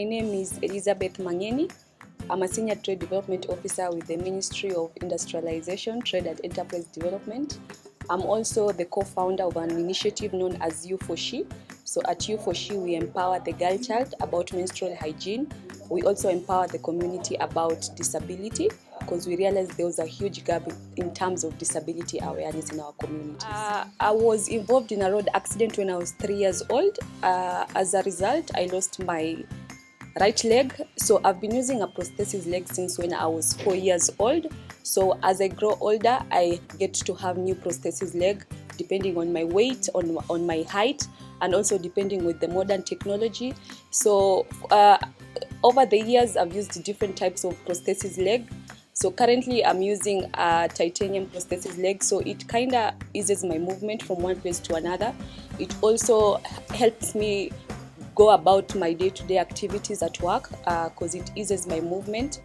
My name is Elizabeth Mang'eni. I'm a Senior Trade Development Officer with the Ministry of Industrialization, Trade and Enterprise Development. I'm also the co-founder of an initiative known as You4She. So at You4She, we empower the girl child about menstrual hygiene. We also empower the community about disability, because we realized there was a huge gap in terms of disability awareness in our communities. I was involved in a road accident when I was 3 years old. As a result, I lost my right leg. So I've been using a prosthesis leg since when I was 4 years old. So as I grow older, I get to have new prosthesis leg depending on my weight, on my height, and also depending with the modern technology. So over the years, I've used different types of prosthesis leg. So currently I'm using a titanium prosthesis leg, so it kind of eases my movement from one place to another. It also helps me go about my day-to-day activities at work because it eases my movement.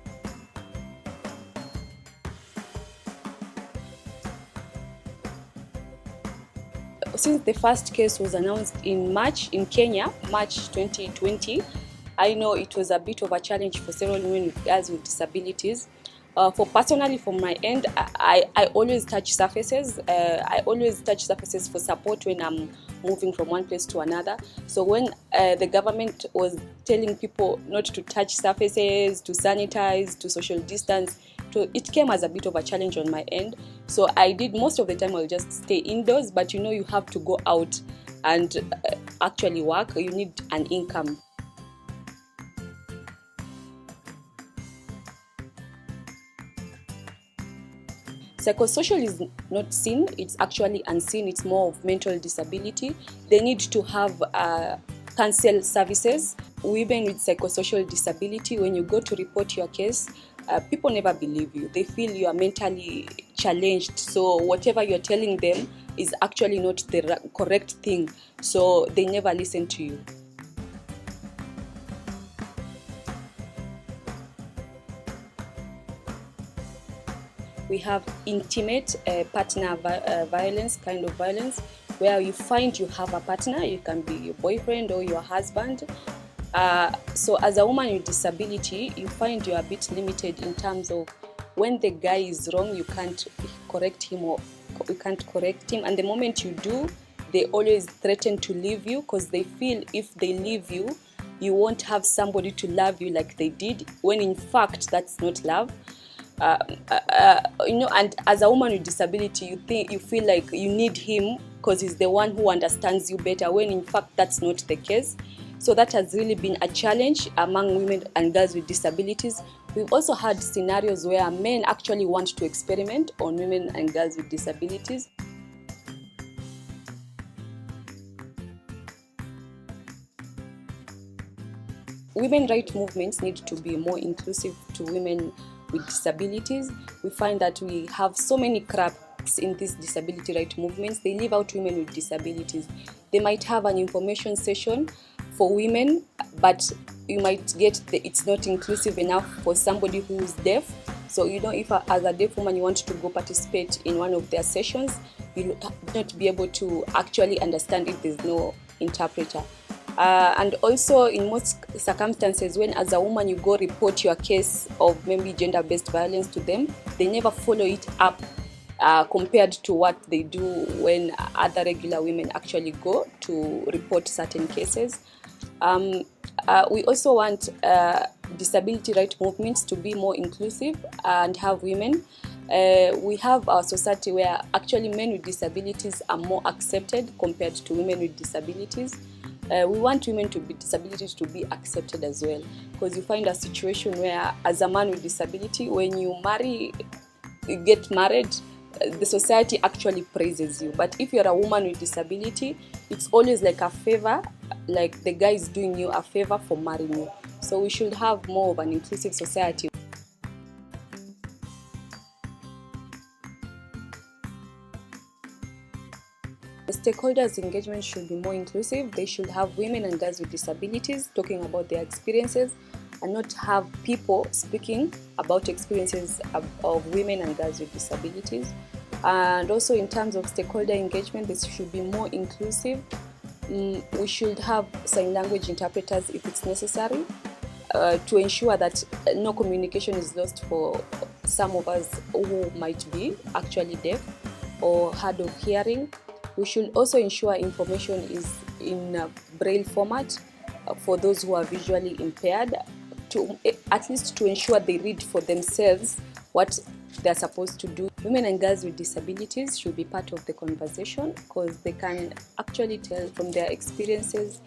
Since the first case was announced in March in Kenya, March 2020, I know it was a bit of a challenge for several women with girls with disabilities. Personally, from my end, I always touch surfaces. I always touch surfaces for support when I'm moving from one place to another. So when the government was telling people not to touch surfaces, to sanitize, to social distance, it came as a bit of a challenge on my end. So I did most of the time I'll just stay indoors, but you have to go out and actually work. You need an income. Psychosocial is not seen, it's actually unseen, it's more of mental disability. They need to have counsel services. Women with psychosocial disability, when you go to report your case, people never believe you. They feel you are mentally challenged, so whatever you're telling them is actually not the correct thing, so they never listen to you. We have intimate partner violence, kind of violence, where you find you have a partner. You can be your boyfriend or your husband. So as a woman with disability, you find you're a bit limited in terms of when the guy is wrong, you can't correct him, and the moment you do, they always threaten to leave you because they feel if they leave you, you won't have somebody to love you like they did, when in fact that's not love. And as a woman with disability, you feel like you need him because he's the one who understands you better, when in fact that's not the case. So that has really been a challenge among women and girls with disabilities. We've also had scenarios where men actually want to experiment on women and girls with disabilities. Women rights movements need to be more inclusive to women with disabilities. We find that we have so many cracks in these disability rights movements. They leave out women with disabilities. They might have an information session for women, but you might get it's not inclusive enough for somebody who is deaf. So if as a deaf woman you want to go participate in one of their sessions, you will not be able to actually understand if there's no interpreter. And also in most circumstances, when as a woman you go report your case of maybe gender-based violence to them, they never follow it up compared to what they do when other regular women actually go to report certain cases. We also want disability rights movements to be more inclusive and have women. We have our society where actually men with disabilities are more accepted compared to women with disabilities. We want women with disabilities to be accepted as well, because you find a situation where as a man with disability, when you get married, the society actually praises you. But if you're a woman with disability, it's always like a favor, like the guy is doing you a favor for marrying you. So we should have more of an inclusive society. The stakeholders' engagement should be more inclusive. They should have women and girls with disabilities talking about their experiences, and not have people speaking about experiences of women and girls with disabilities. And also in terms of stakeholder engagement, this should be more inclusive. We should have sign language interpreters if it's necessary. to ensure that no communication is lost for some of us who might be actually deaf or hard of hearing. We should also ensure information is in braille format for those who are visually impaired, to at least to ensure they read for themselves what they're supposed to do. Women and girls with disabilities should be part of the conversation because they can actually tell from their experiences.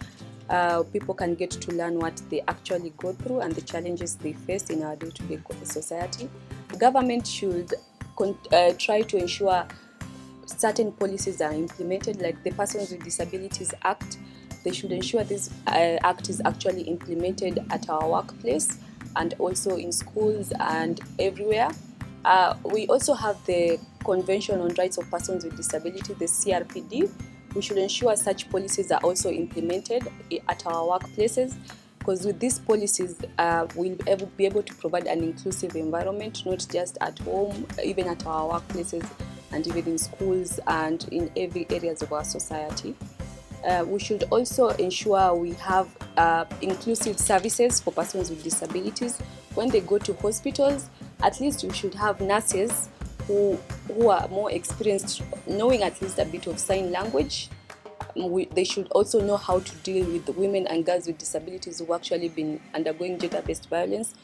People can get to learn what they actually go through and the challenges they face in our day-to-day society. The government should try to ensure certain policies are implemented, like the Persons with Disabilities Act. They should ensure this act is actually implemented at our workplace and also in schools and everywhere. We also have the Convention on Rights of Persons with Disability, the CRPD. We should ensure such policies are also implemented at our workplaces, because with these policies, we'll be able to provide an inclusive environment, not just at home, even at our workplaces and even in schools and in every areas of our society. We should also ensure we have inclusive services for persons with disabilities. When they go to hospitals, at least we should have nurses who are more experienced, knowing at least a bit of sign language. They should also know how to deal with the women and girls with disabilities who have actually been undergoing gender-based violence,